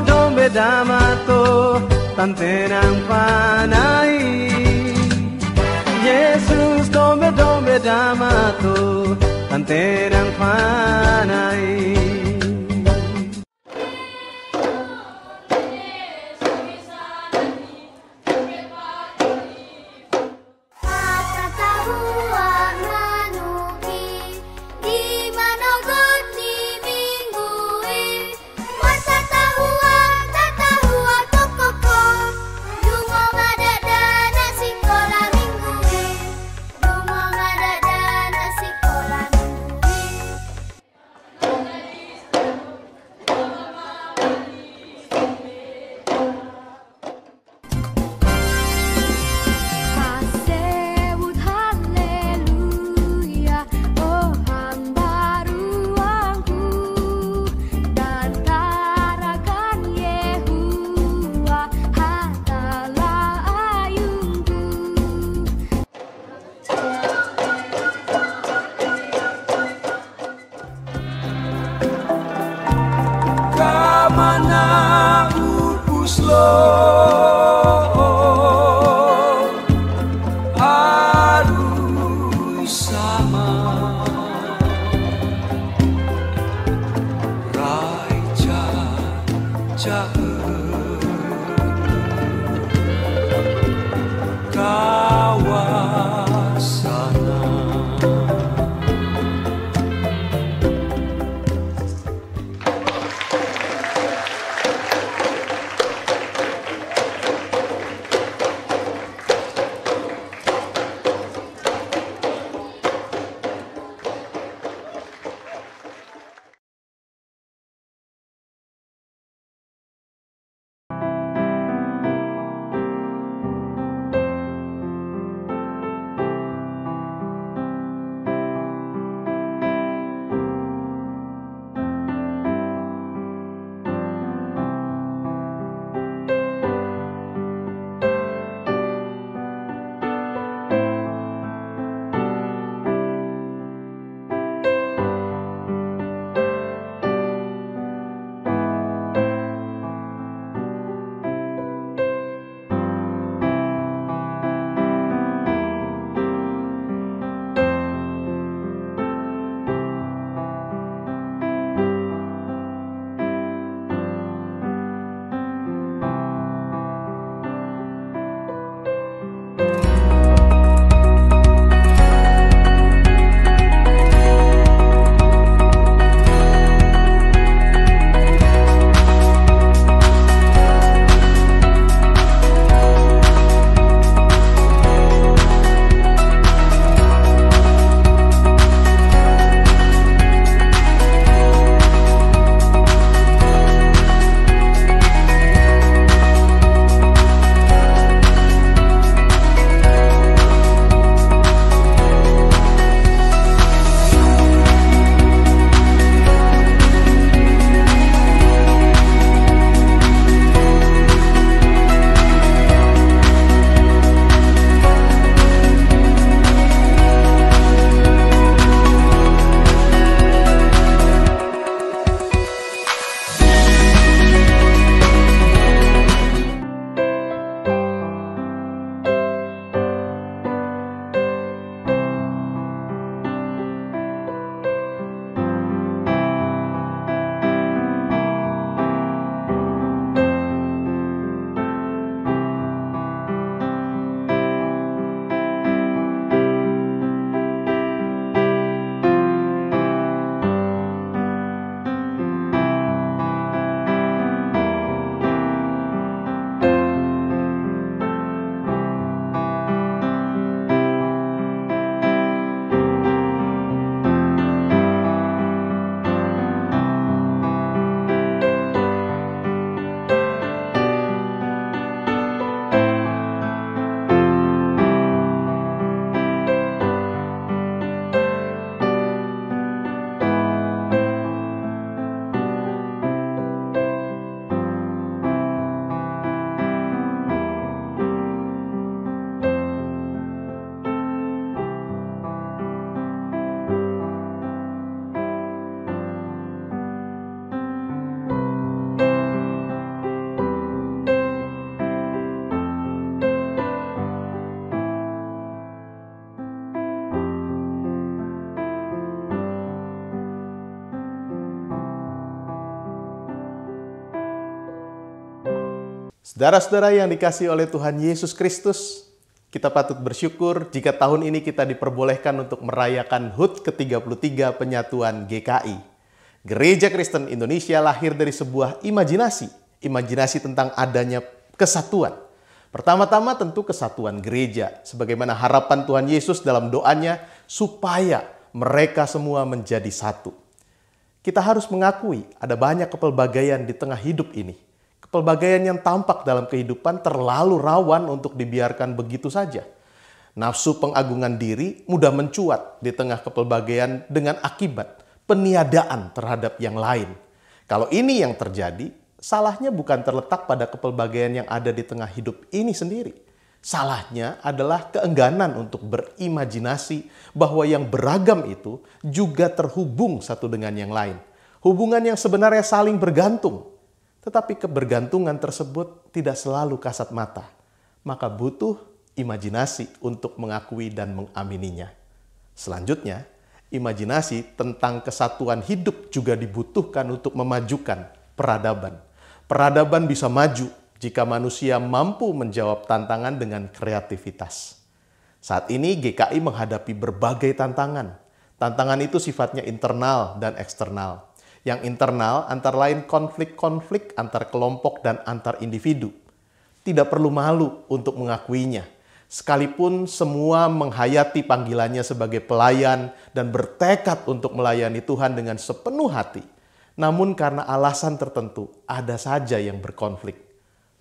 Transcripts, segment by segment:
dombe damato tante nang panai. Yesus dombe damato tante nang panai. Kamana upus lo harus sama Raja kawasan Saudara-saudara yang dikasihi oleh Tuhan Yesus Kristus, kita patut bersyukur jika tahun ini kita diperbolehkan untuk merayakan HUT ke-33 penyatuan GKI. Gereja Kristen Indonesia lahir dari sebuah imajinasi tentang adanya kesatuan. Pertama-tama tentu kesatuan gereja, sebagaimana harapan Tuhan Yesus dalam doanya supaya mereka semua menjadi satu. Kita harus mengakui ada banyak kepelbagaian di tengah hidup ini. Kepelbagaian yang tampak dalam kehidupan terlalu rawan untuk dibiarkan begitu saja. Nafsu pengagungan diri mudah mencuat di tengah kepelbagaian dengan akibat peniadaan terhadap yang lain. Kalau ini yang terjadi, salahnya bukan terletak pada kepelbagaian yang ada di tengah hidup ini sendiri. Salahnya adalah keengganan untuk berimajinasi bahwa yang beragam itu juga terhubung satu dengan yang lain. Hubungan yang sebenarnya saling bergantung. Tetapi kebergantungan tersebut tidak selalu kasat mata. Maka butuh imajinasi untuk mengakui dan mengamininya. Selanjutnya, imajinasi tentang kesatuan hidup juga dibutuhkan untuk memajukan peradaban. Peradaban bisa maju jika manusia mampu menjawab tantangan dengan kreativitas. Saat ini GKI menghadapi berbagai tantangan. Tantangan itu sifatnya internal dan eksternal. Yang internal antara lain konflik-konflik antar kelompok dan antar individu. Tidak perlu malu untuk mengakuinya. Sekalipun semua menghayati panggilannya sebagai pelayan dan bertekad untuk melayani Tuhan dengan sepenuh hati. Namun karena alasan tertentu ada saja yang berkonflik.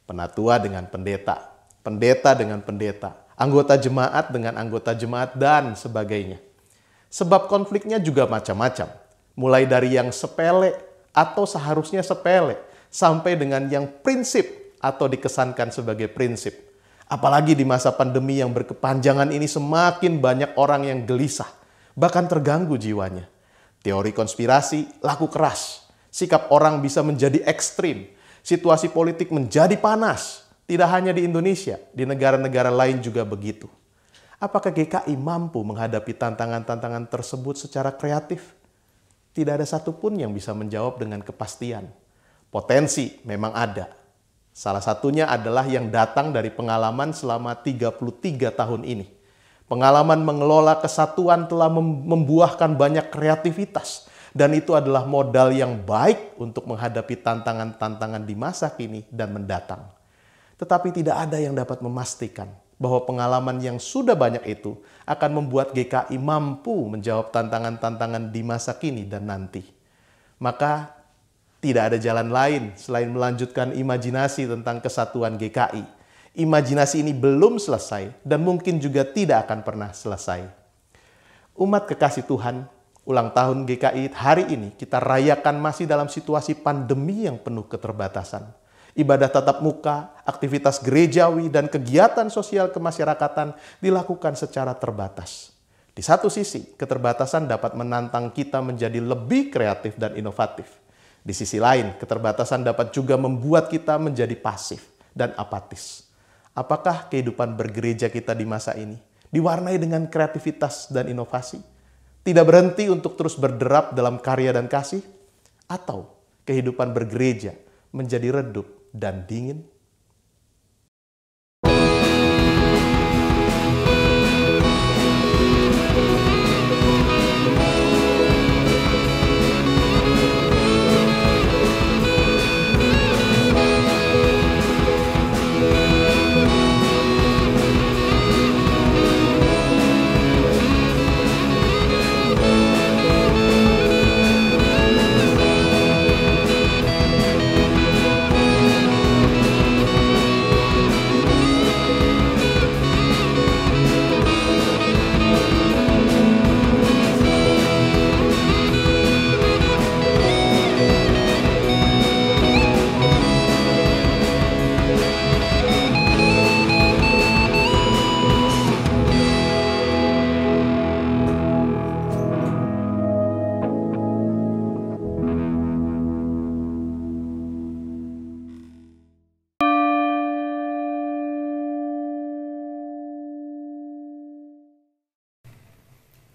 Penatua dengan pendeta, pendeta dengan pendeta, anggota jemaat dengan anggota jemaat dan sebagainya. Sebab konfliknya juga macam-macam. Mulai dari yang sepele atau seharusnya sepele, sampai dengan yang prinsip atau dikesankan sebagai prinsip. Apalagi di masa pandemi yang berkepanjangan ini semakin banyak orang yang gelisah, bahkan terganggu jiwanya. Teori konspirasi laku keras, sikap orang bisa menjadi ekstrim, situasi politik menjadi panas. Tidak hanya di Indonesia, di negara-negara lain juga begitu. Apakah GKI mampu menghadapi tantangan-tantangan tersebut secara kreatif? Tidak ada satupun yang bisa menjawab dengan kepastian. Potensi memang ada. Salah satunya adalah yang datang dari pengalaman selama 33 tahun ini. Pengalaman mengelola kesatuan telah membuahkan banyak kreativitas. Dan itu adalah modal yang baik untuk menghadapi tantangan-tantangan di masa kini dan mendatang. Tetapi tidak ada yang dapat memastikan bahwa pengalaman yang sudah banyak itu akan membuat GKI mampu menjawab tantangan-tantangan di masa kini dan nanti. Maka tidak ada jalan lain selain melanjutkan imajinasi tentang kesatuan GKI. Imajinasi ini belum selesai dan mungkin juga tidak akan pernah selesai. Umat kekasih Tuhan, ulang tahun GKI hari ini kita rayakan masih dalam situasi pandemi yang penuh keterbatasan. Ibadah tatap muka, aktivitas gerejawi, dan kegiatan sosial kemasyarakatan dilakukan secara terbatas. Di satu sisi, keterbatasan dapat menantang kita menjadi lebih kreatif dan inovatif. Di sisi lain, keterbatasan dapat juga membuat kita menjadi pasif dan apatis. Apakah kehidupan bergereja kita di masa ini diwarnai dengan kreativitas dan inovasi? Tidak berhenti untuk terus berderap dalam karya dan kasih? Atau kehidupan bergereja menjadi redup dan dingin?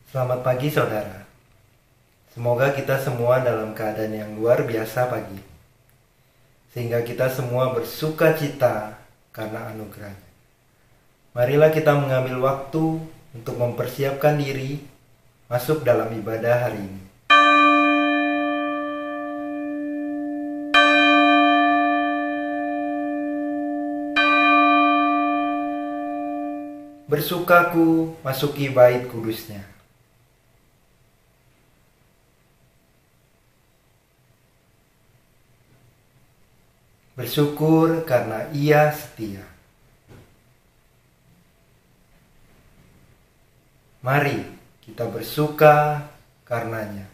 Selamat pagi saudara. Semoga kita semua dalam keadaan yang luar biasa pagi. sehingga kita semua bersuka cita karena anugerah-Nya. Marilah kita mengambil waktu untuk mempersiapkan diri masuk dalam ibadah hari ini. Bersukaku masuki bait kudus-Nya. Bersyukur karena Ia setia. Mari kita bersuka karenanya.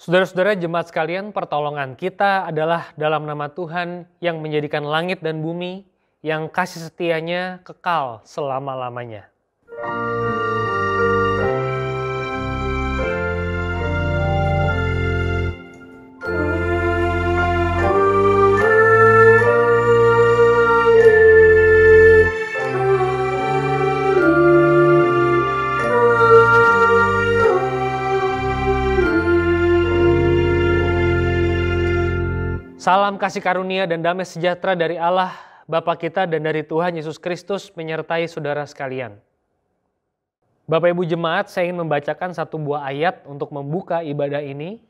Saudara-saudara jemaat sekalian, pertolongan kita adalah dalam nama Tuhan yang menjadikan langit dan bumi, yang kasih setianya kekal selama-lamanya. Salam kasih karunia dan damai sejahtera dari Allah, Bapa kita dan dari Tuhan Yesus Kristus menyertai saudara sekalian. Bapak Ibu Jemaat, saya ingin membacakan satu buah ayat untuk membuka ibadah ini.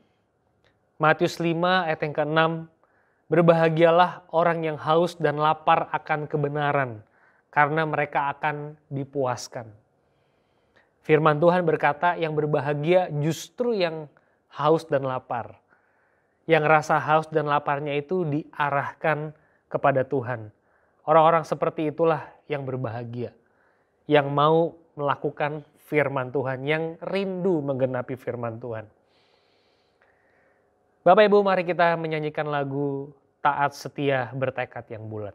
Matius 5 ayat yang ke-6, berbahagialah orang yang haus dan lapar akan kebenaran, karena mereka akan dipuaskan. Firman Tuhan berkata, yang berbahagia justru yang haus dan lapar. Yang rasa haus dan laparnya itu diarahkan kepada Tuhan. Orang-orang seperti itulah yang berbahagia. Yang mau melakukan firman Tuhan, yang rindu menggenapi firman Tuhan. Bapak Ibu, mari kita menyanyikan lagu Taat Setia Bertekad yang Bulat.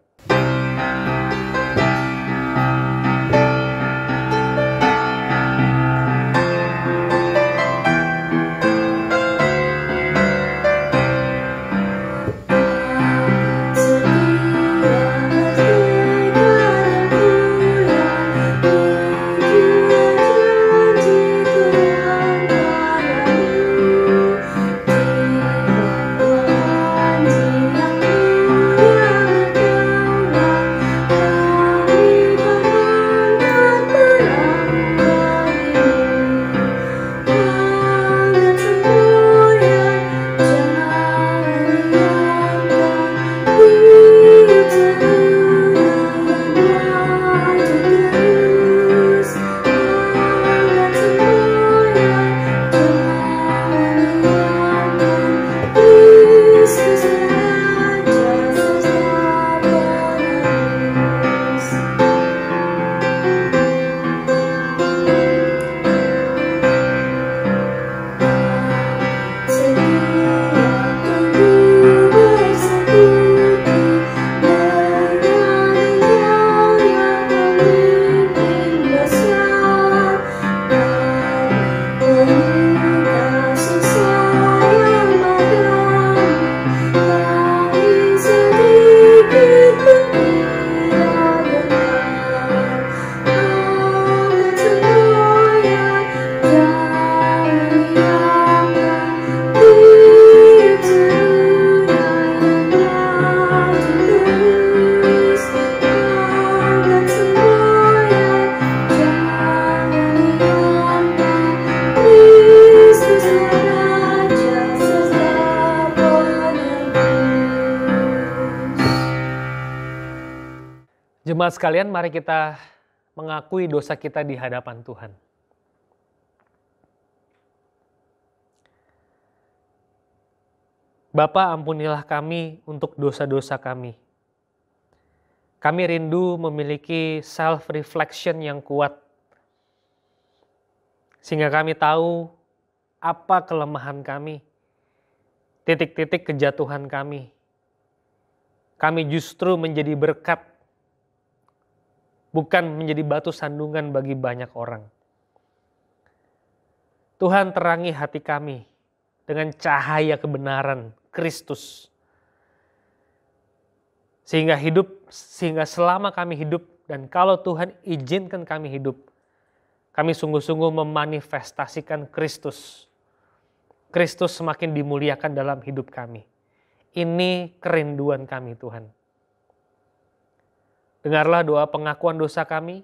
Jemaat sekalian, mari kita mengakui dosa kita di hadapan Tuhan. Bapa, ampunilah kami untuk dosa-dosa kami. Kami rindu memiliki self-reflection yang kuat, sehingga kami tahu apa kelemahan kami, titik-titik kejatuhan kami. Kami justru menjadi berkat, bukan menjadi batu sandungan bagi banyak orang. Tuhan, terangi hati kami dengan cahaya kebenaran Kristus. Sehingga selama kami hidup, dan kalau Tuhan izinkan kami hidup, kami sungguh-sungguh memanifestasikan Kristus. Kristus semakin dimuliakan dalam hidup kami. Ini kerinduan kami, Tuhan. Dengarlah doa pengakuan dosa kami,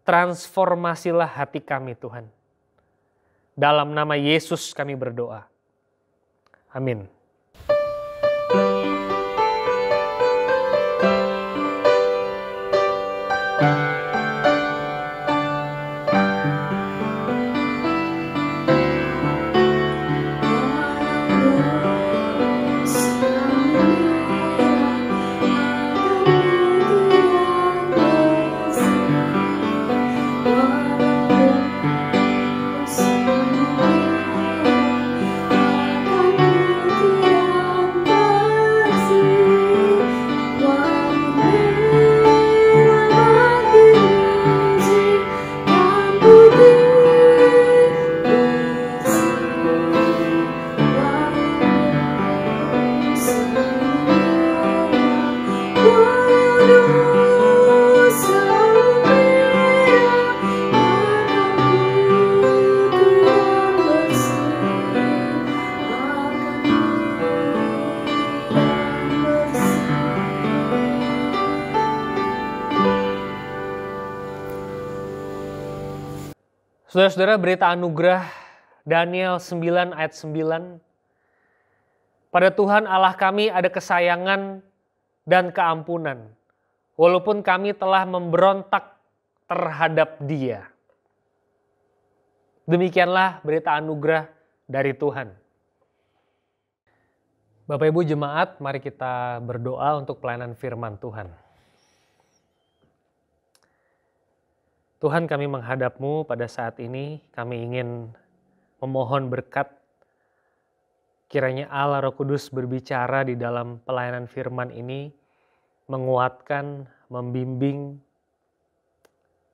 transformasilah hati kami, Tuhan. Dalam nama Yesus kami berdoa. Amin. Saudara-saudara, berita anugerah Daniel 9 ayat 9. Pada Tuhan Allah kami ada kesayangan dan keampunan, walaupun kami telah memberontak terhadap Dia. Demikianlah berita anugerah dari Tuhan. Bapak Ibu jemaat, mari kita berdoa untuk pelayanan firman Tuhan. Tuhan, kami menghadap-Mu pada saat ini, kami ingin memohon berkat. Kiranya Allah Roh Kudus berbicara di dalam pelayanan firman ini, menguatkan, membimbing,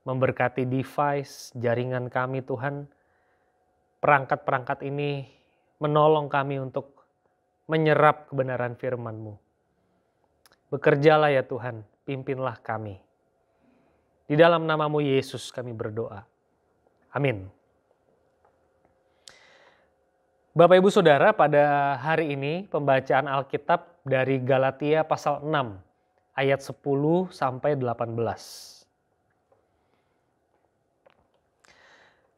memberkati device, jaringan kami Tuhan. Perangkat-perangkat ini menolong kami untuk menyerap kebenaran firman-Mu. Bekerjalah ya Tuhan, pimpinlah kami. Di dalam nama-Mu Yesus kami berdoa. Amin. Bapak Ibu Saudara, pada hari ini pembacaan Alkitab dari Galatia pasal 6 ayat 10 sampai 18.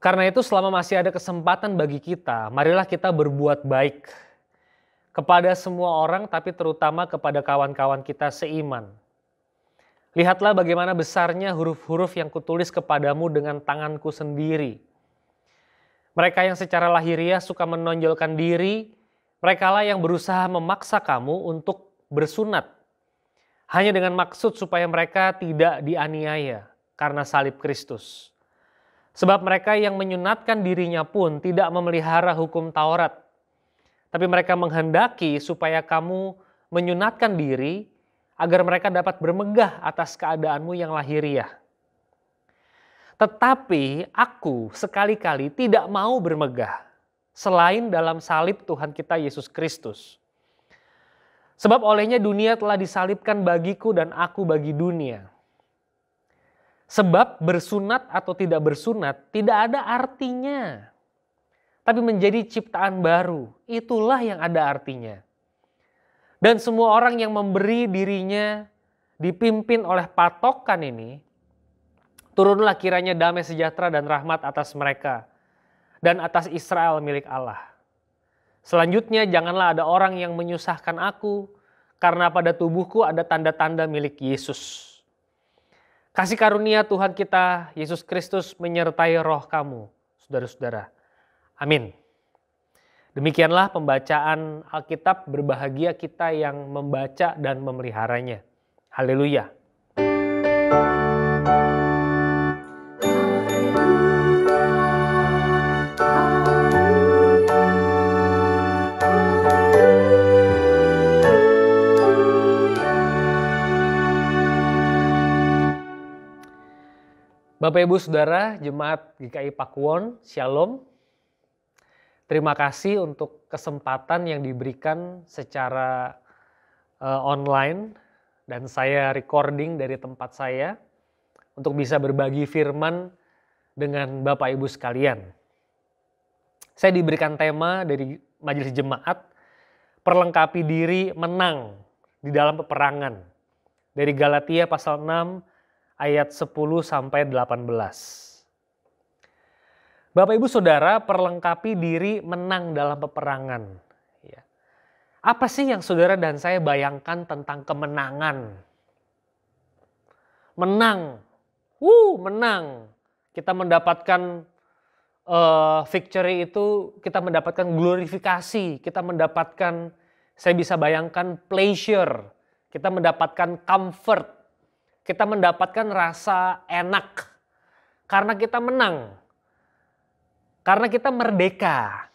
Karena itu selama masih ada kesempatan bagi kita, marilah kita berbuat baik kepada semua orang, tapi terutama kepada kawan-kawan kita seiman. Lihatlah bagaimana besarnya huruf-huruf yang kutulis kepadamu dengan tanganku sendiri. Mereka yang secara lahiriah suka menonjolkan diri, merekalah yang berusaha memaksa kamu untuk bersunat. Hanya dengan maksud supaya mereka tidak dianiaya karena salib Kristus. Sebab mereka yang menyunatkan dirinya pun tidak memelihara hukum Taurat. Tapi mereka menghendaki supaya kamu menyunatkan diri, agar mereka dapat bermegah atas keadaanmu yang lahiriah. Tetapi aku sekali-kali tidak mau bermegah selain dalam salib Tuhan kita Yesus Kristus. Sebab olehnya dunia telah disalibkan bagiku dan aku bagi dunia. Sebab bersunat atau tidak bersunat tidak ada artinya. Tapi menjadi ciptaan baru, itulah yang ada artinya. Dan semua orang yang memberi dirinya dipimpin oleh patokan ini, turunlah kiranya damai sejahtera dan rahmat atas mereka dan atas Israel milik Allah. Selanjutnya janganlah ada orang yang menyusahkan aku, karena pada tubuhku ada tanda-tanda milik Yesus. Kasih karunia Tuhan kita Yesus Kristus menyertai roh kamu, saudara-saudara. Amin. Demikianlah pembacaan Alkitab, berbahagia kita yang membaca dan memeliharanya. Haleluya. Bapak Ibu Saudara, Jemaat GKI Pakuwon, Shalom. Terima kasih untuk kesempatan yang diberikan secara online dan saya recording dari tempat saya untuk bisa berbagi firman dengan Bapak Ibu sekalian. Saya diberikan tema dari Majelis Jemaat, perlengkapi diri menang di dalam peperangan. Dari Galatia pasal 6 ayat 10 sampai 18. Bapak Ibu Saudara, perlengkapi diri menang dalam peperangan. Ya. Apa sih yang saudara dan saya bayangkan tentang kemenangan? Menang. Menang. Kita mendapatkan victory itu, kita mendapatkan glorifikasi, kita mendapatkan, saya bisa bayangkan pleasure, kita mendapatkan comfort, kita mendapatkan rasa enak karena kita menang, karena kita merdeka.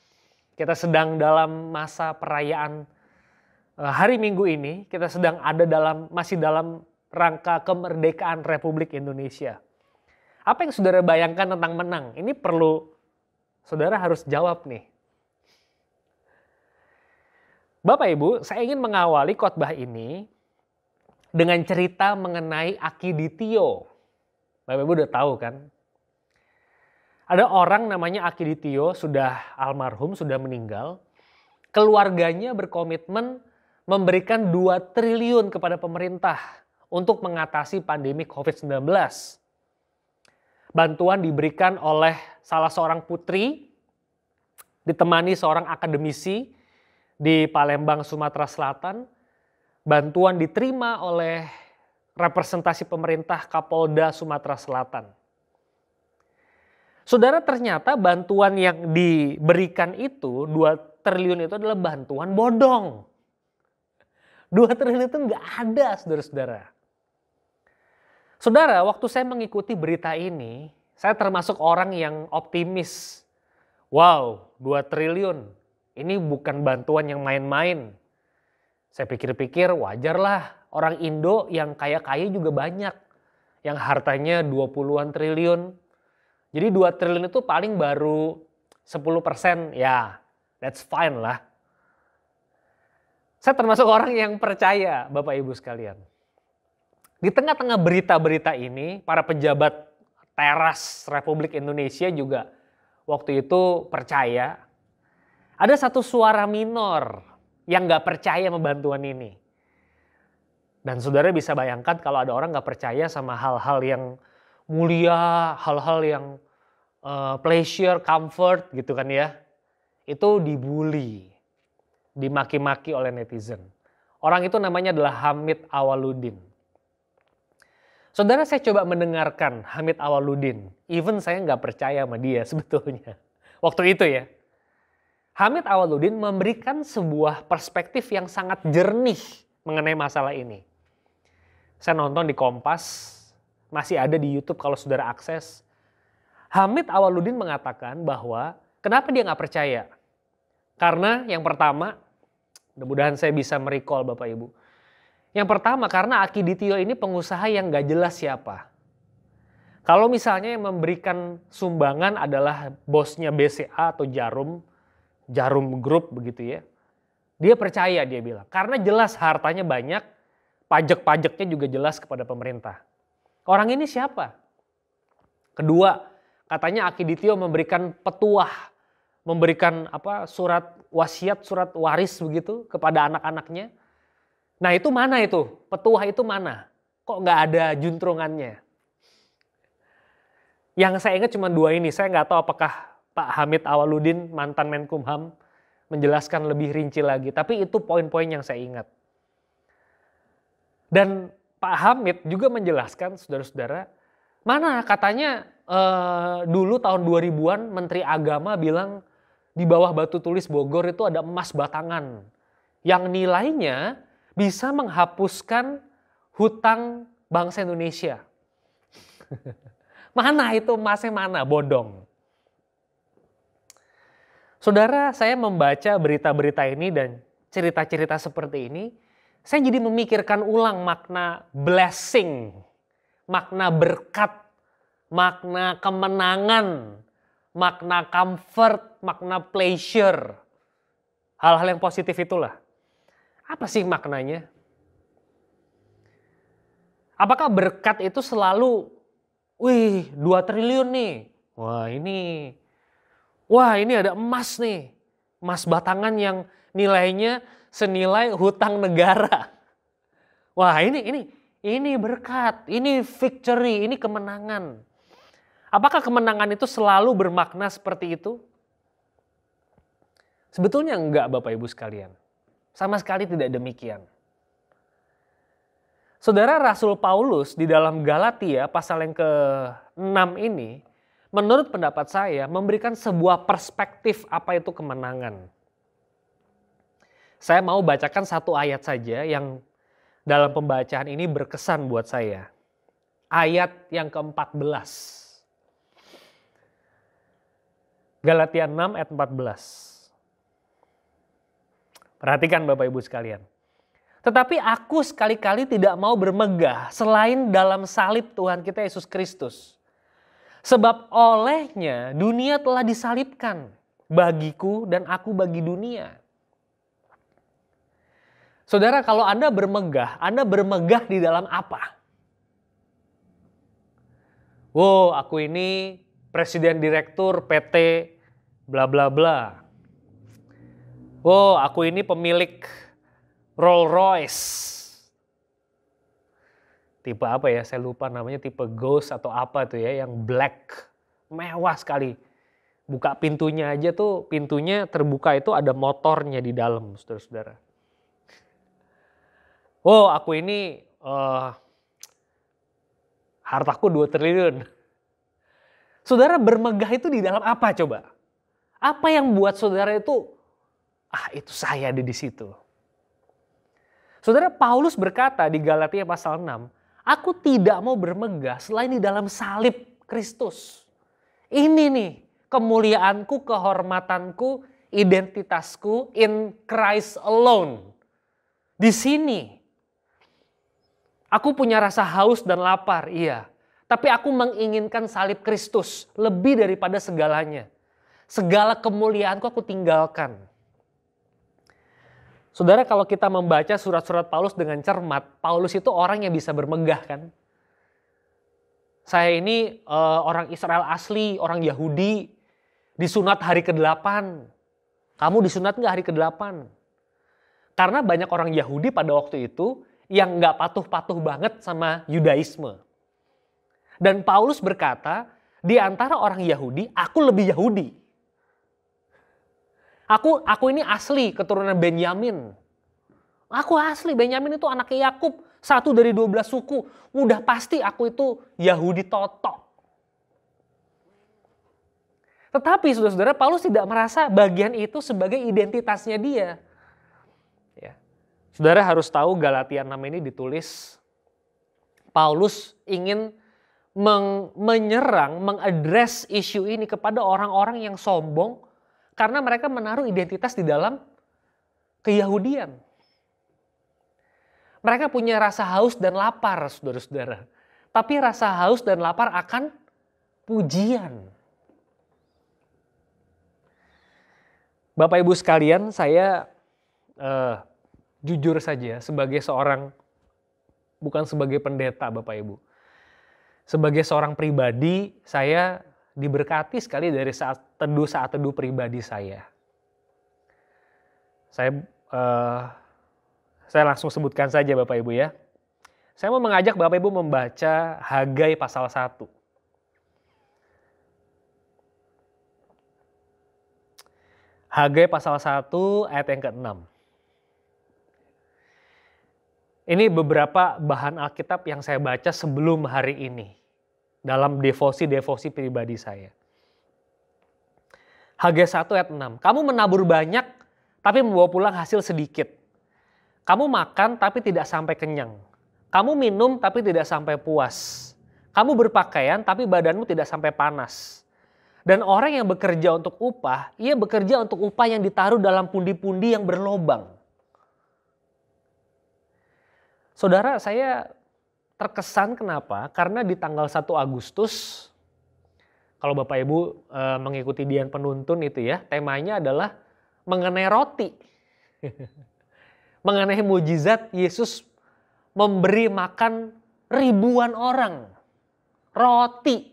Kita sedang dalam masa perayaan hari Minggu ini, kita sedang ada masih dalam rangka kemerdekaan Republik Indonesia. Apa yang saudara bayangkan tentang menang? Ini perlu saudara harus jawab nih. Bapak Ibu, saya ingin mengawali khotbah ini dengan cerita mengenai Akiditio. Bapak Ibu udah tahu kan? Ada orang namanya Akiditio, sudah almarhum, sudah meninggal. Keluarganya berkomitmen memberikan 2 triliun kepada pemerintah untuk mengatasi pandemi COVID-19. Bantuan diberikan oleh salah seorang putri, ditemani seorang akademisi di Palembang, Sumatera Selatan. Bantuan diterima oleh representasi pemerintah Kapolda Sumatera Selatan. Saudara, ternyata bantuan yang diberikan itu, 2 triliun itu adalah bantuan bodong. 2 triliun itu nggak ada, saudara-saudara. Saudara, waktu saya mengikuti berita ini, saya termasuk orang yang optimis. Wow, 2 triliun, ini bukan bantuan yang main-main. Saya pikir-pikir wajarlah, orang Indo yang kaya-kaya juga banyak. Yang hartanya 20-an triliun. Jadi 2 triliun itu paling baru 10%, ya that's fine lah. Saya termasuk orang yang percaya, Bapak Ibu sekalian. Di tengah-tengah berita-berita ini, para pejabat teras Republik Indonesia juga waktu itu percaya. Ada satu suara minor yang gak percaya sama bantuan ini. Dan saudara bisa bayangkan kalau ada orang gak percaya sama hal-hal yang mulia, hal-hal yang pleasure, comfort gitu kan ya. Itu dibully, dimaki-maki oleh netizen. Orang itu namanya adalah Hamid Awaludin. Saudara, saya coba mendengarkan Hamid Awaludin. Even saya gak percaya sama dia sebetulnya. Waktu itu ya. Hamid Awaludin memberikan sebuah perspektif yang sangat jernih mengenai masalah ini. Saya nonton di Kompas, masih ada di YouTube kalau saudara akses. Hamid Awaludin mengatakan bahwa kenapa dia nggak percaya? Karena yang pertama, mudah-mudahan saya bisa merecall Bapak Ibu. Yang pertama karena Akiditio ini pengusaha yang nggak jelas siapa. Kalau misalnya yang memberikan sumbangan adalah bosnya BCA atau Jarum Group begitu ya. Dia percaya, dia bilang. Karena jelas hartanya banyak, pajak-pajaknya juga jelas kepada pemerintah. Orang ini siapa? Kedua, katanya Akiditio memberikan petuah, memberikan surat wasiat, surat waris begitu kepada anak-anaknya. Nah itu mana itu? Petuah itu mana? Kok nggak ada juntrungannya? Yang saya ingat cuma 2 ini, saya nggak tahu apakah Pak Hamid Awaludin, mantan Menkumham, menjelaskan lebih rinci lagi. Tapi itu poin-poin yang saya ingat. Dan Pak Hamid juga menjelaskan, saudara-saudara, mana katanya dulu tahun 2000-an Menteri Agama bilang di bawah batu tulis Bogor itu ada emas batangan yang nilainya bisa menghapuskan hutang bangsa Indonesia. Mana itu emasnya, mana? Bodong. Saudara, saya membaca berita-berita ini dan cerita-cerita seperti ini, saya jadi memikirkan ulang makna blessing, makna berkat, makna kemenangan, makna comfort, makna pleasure. Hal-hal yang positif itulah. Apa sih maknanya? Apakah berkat itu selalu, 2 triliun nih, wah ini ada emas nih, emas batangan yang nilainya senilai hutang negara. Wah ini berkat, ini victory, ini kemenangan. Apakah kemenangan itu selalu bermakna seperti itu? Sebetulnya enggak, Bapak Ibu sekalian. Sama sekali tidak demikian. Saudara, Rasul Paulus di dalam Galatia pasal yang ke-6 ini, menurut pendapat saya memberikan sebuah perspektif apa itu kemenangan. Saya mau bacakan satu ayat saja yang dalam pembacaan ini berkesan buat saya. Ayat yang ke-14. Galatia 6 ayat 14. Perhatikan Bapak Ibu sekalian. Tetapi aku sekali-kali tidak mau bermegah selain dalam salib Tuhan kita Yesus Kristus. Sebab olehnya dunia telah disalibkan bagiku dan aku bagi dunia. Saudara, kalau Anda bermegah di dalam apa? Wow, aku ini presiden direktur PT bla bla bla. Wow, aku ini pemilik Rolls Royce. Tipe apa ya, saya lupa namanya, tipe Ghost atau apa tuh ya, yang black. Mewah sekali. Buka pintunya aja tuh, pintunya terbuka itu ada motornya di dalam, saudara-saudara. Wow, aku ini hartaku 2 triliun. Saudara, bermegah itu di dalam apa coba? Apa yang buat saudara itu, itu saya ada di situ. Saudara, Paulus berkata di Galatia pasal 6, aku tidak mau bermegah selain di dalam salib Kristus. Ini nih kemuliaanku, kehormatanku, identitasku in Christ alone. Di sini. Aku punya rasa haus dan lapar, iya. Tapi aku menginginkan salib Kristus lebih daripada segalanya. Segala kemuliaanku aku tinggalkan. Saudara, kalau kita membaca surat-surat Paulus dengan cermat, Paulus itu orang yang bisa bermegah kan. Saya ini orang Israel asli, orang Yahudi, disunat hari ke-8. Kamu disunat nggak hari ke-8? Karena banyak orang Yahudi pada waktu itu yang nggak patuh-patuh banget sama Yudaisme. Dan Paulus berkata, di antara orang Yahudi, aku lebih Yahudi. Aku ini asli keturunan Benyamin. Aku asli, Benyamin itu anaknya Yakub, 1 dari 12 suku. Udah pasti aku itu Yahudi totok. Tetapi saudara-saudara, Paulus tidak merasa bagian itu sebagai identitasnya dia. Ya. Saudara harus tahu Galatia 6 ini ditulis, Paulus ingin menyerang, mengadres isu ini kepada orang-orang yang sombong, karena mereka menaruh identitas di dalam keyahudian. Mereka punya rasa haus dan lapar, saudara-saudara. Tapi rasa haus dan lapar akan pujian. Bapak Ibu sekalian, saya jujur saja sebagai seorang, bukan sebagai pendeta Bapak Ibu. Sebagai seorang pribadi, saya diberkati sekali dari saat teduh pribadi saya. Saya langsung sebutkan saja Bapak Ibu ya. Saya mau mengajak Bapak Ibu membaca Hagai pasal 1. Hagai pasal 1 ayat yang ke-6. Ini beberapa bahan Alkitab yang saya baca sebelum hari ini dalam devosi-devosi pribadi saya. Hagai 1 ayat 6. Kamu menabur banyak tapi membawa pulang hasil sedikit. Kamu makan tapi tidak sampai kenyang. Kamu minum tapi tidak sampai puas. Kamu berpakaian tapi badanmu tidak sampai panas. Dan orang yang bekerja untuk upah, ia bekerja untuk upah yang ditaruh dalam pundi-pundi yang berlobang. Saudara, saya terkesan kenapa? Karena di tanggal 1 Agustus, kalau Bapak Ibu mengikuti Dian Penuntun itu ya, temanya adalah mengenai roti. Mengenai mujizat Yesus memberi makan ribuan orang. Roti.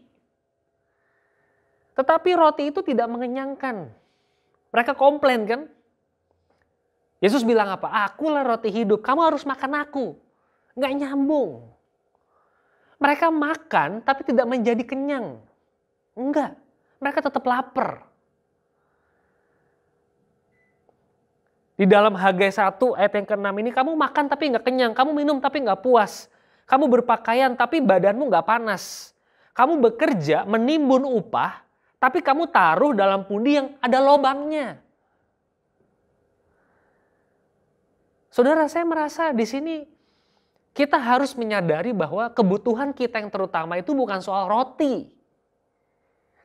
Tetapi roti itu tidak mengenyangkan. Mereka komplain kan? Yesus bilang apa? Akulah roti hidup, kamu harus makan aku. Nggak nyambung. Mereka makan tapi tidak menjadi kenyang. Enggak, mereka tetap lapar. Di dalam Hagai 1 ayat yang ke-6 ini, kamu makan tapi nggak kenyang, kamu minum tapi nggak puas. Kamu berpakaian tapi badanmu nggak panas. Kamu bekerja menimbun upah, tapi kamu taruh dalam pundi yang ada lobangnya. Saudara, saya merasa di sini kita harus menyadari bahwa kebutuhan kita yang terutama itu bukan soal roti.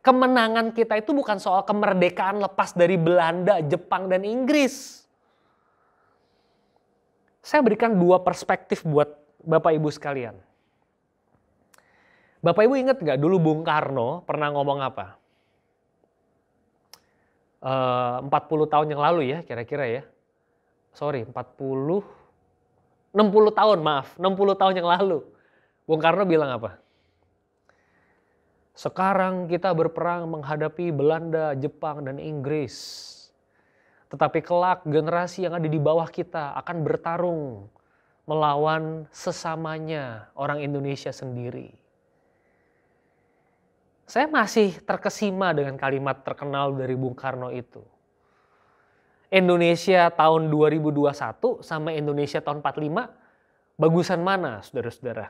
Kemenangan kita itu bukan soal kemerdekaan lepas dari Belanda, Jepang, dan Inggris. Saya berikan 2 perspektif buat Bapak Ibu sekalian. Bapak Ibu ingat gak dulu Bung Karno pernah ngomong apa? 40 tahun yang lalu ya kira-kira ya. Sorry, 60 tahun, maaf. 60 tahun yang lalu. Bung Karno bilang apa? Sekarang kita berperang menghadapi Belanda, Jepang, dan Inggris. Tetapi kelak generasi yang ada di bawah kita akan bertarung melawan sesamanya orang Indonesia sendiri. Saya masih terkesima dengan kalimat terkenal dari Bung Karno itu. Indonesia tahun 2021 sama Indonesia tahun 45, bagusan mana saudara-saudara?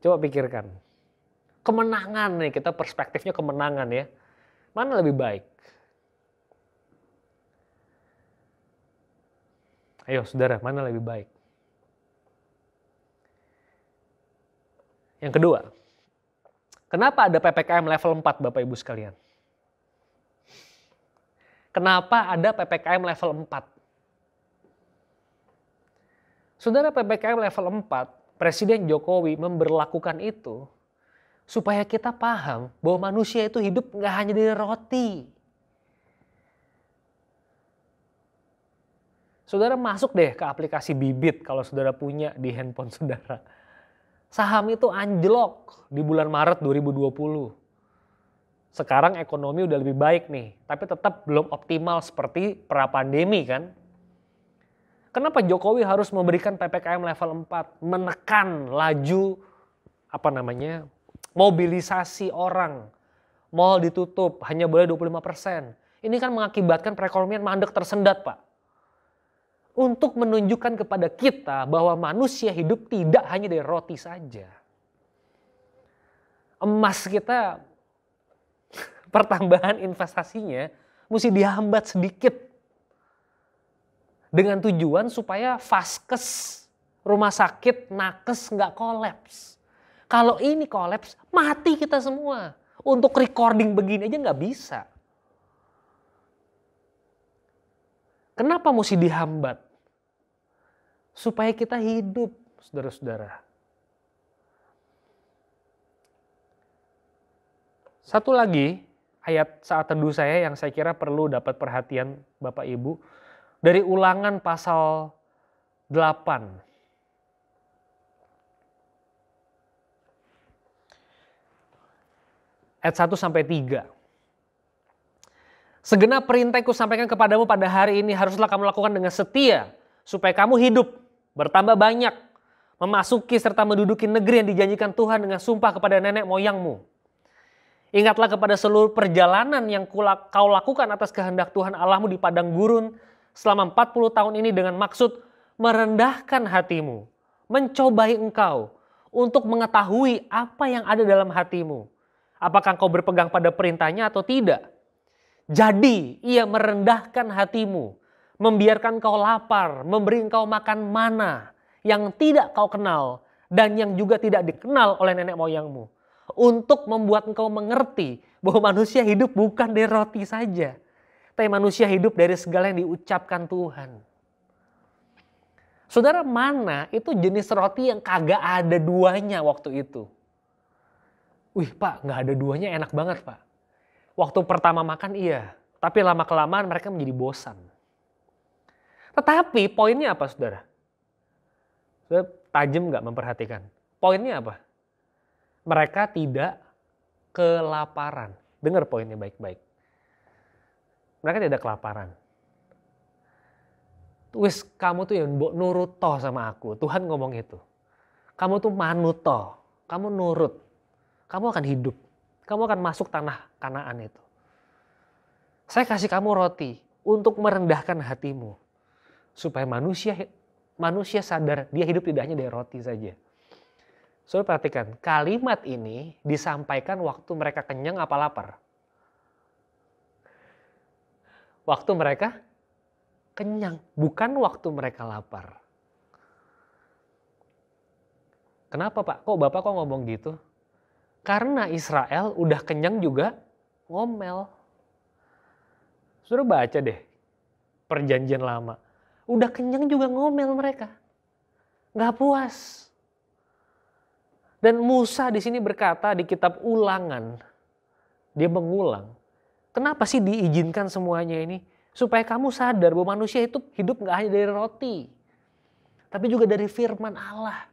Coba pikirkan. Kemenangan nih, kita perspektifnya kemenangan ya. Mana lebih baik? Ayo saudara, mana lebih baik? Yang kedua, kenapa ada PPKM level 4 Bapak Ibu sekalian? Kenapa ada PPKM level 4? Saudara, PPKM level 4, Presiden Jokowi memberlakukan itu supaya kita paham bahwa manusia itu hidup nggak hanya dari roti. Saudara masuk deh ke aplikasi Bibit kalau saudara punya di handphone saudara. Saham itu anjlok di bulan Maret 2020. Sekarang ekonomi udah lebih baik nih, tapi tetap belum optimal seperti pra-pandemi kan. Kenapa Jokowi harus memberikan PPKM level 4? Menekan laju mobilisasi orang. Mal ditutup, hanya boleh 25%. Ini kan mengakibatkan perekonomian mandek tersendat, Pak. Untuk menunjukkan kepada kita bahwa manusia hidup tidak hanya dari roti saja. Emas kita, pertambahan investasinya mesti dihambat sedikit. Dengan tujuan supaya vaskes, rumah sakit, nakes nggak kolaps. Kalau ini kolaps, mati kita semua. Untuk recording begini aja nggak bisa. Kenapa mesti dihambat? Supaya kita hidup, saudara-saudara. Satu lagi, ayat saat teduh saya yang saya kira perlu dapat perhatian Bapak Ibu. Dari Ulangan pasal 8. Ayat 1 sampai 3. Segenap perintah ku sampaikan kepadamu pada hari ini haruslah kamu lakukan dengan setia. Supaya kamu hidup, bertambah banyak, memasuki serta menduduki negeri yang dijanjikan Tuhan dengan sumpah kepada nenek moyangmu. Ingatlah kepada seluruh perjalanan yang kau lakukan atas kehendak Tuhan Allahmu di padang gurun selama 40 tahun ini dengan maksud merendahkan hatimu, mencobai engkau untuk mengetahui apa yang ada dalam hatimu. Apakah engkau berpegang pada perintahnya atau tidak? Jadi ia merendahkan hatimu, membiarkan kau lapar, memberi engkau makan mana yang tidak kau kenal dan yang juga tidak dikenal oleh nenek moyangmu. Untuk membuat engkau mengerti bahwa manusia hidup bukan dari roti saja, tapi manusia hidup dari segala yang diucapkan Tuhan. Saudara, mana itu jenis roti yang kagak ada duanya waktu itu? Wih Pak, gak ada duanya, enak banget Pak. Waktu pertama makan iya, tapi lama-kelamaan mereka menjadi bosan. Tetapi poinnya apa saudara? Saudara tajam gak memperhatikan? Poinnya apa? Mereka tidak kelaparan. Dengar poinnya baik-baik. Mereka tidak kelaparan. Wis kamu tuh yang nurut toh sama aku. Tuhan ngomong itu. Kamu tuh manut toh. Kamu nurut. Kamu akan hidup. Kamu akan masuk tanah Kanaan itu. Saya kasih kamu roti untuk merendahkan hatimu. Supaya manusia sadar dia hidup tidak hanya dari roti saja. Saudara perhatikan, kalimat ini disampaikan waktu mereka kenyang apa lapar? Waktu mereka kenyang, bukan waktu mereka lapar. Kenapa Pak? Kok Bapak kok ngomong gitu? Karena Israel udah kenyang juga ngomel. Sudah baca deh perjanjian lama. Udah kenyang juga ngomel mereka. Nggak puas. Dan Musa di sini berkata di kitab Ulangan. Dia mengulang. Kenapa sih diizinkan semuanya ini? Supaya kamu sadar bahwa manusia itu hidup nggak hanya dari roti. Tapi juga dari firman Allah.